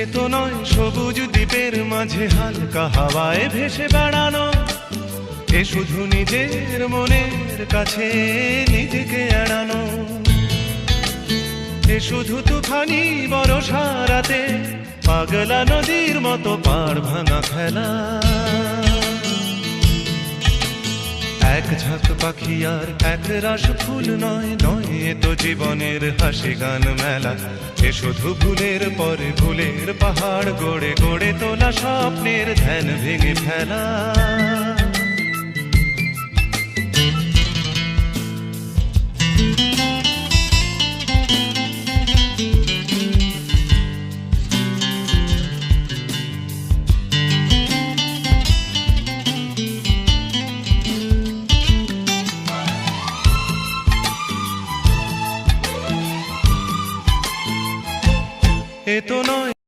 এ তো নয় সবুজ দ্বীপের মাঝে হালকা হাওয়ায় ভেসে বেড়ানো, এ শুধু নিজের মনের কাছে নিজেকে এড়ানো, এ শুধু তুফানি বরষা রাতে পাগলা নদীর মতো পাড় ভাঙা খেলা। এক ঝাঁক পাখি আর এক রাশ ফুল নয়, নয় এ তো জীবনের হাসি গান মেলা, এ শুধু ভুলের পরে ভুলের পাহাড় গড়ে গড়ে তোলা স্বপ্নের ধ্যান ভেঙে ফেলা। এ তো নয়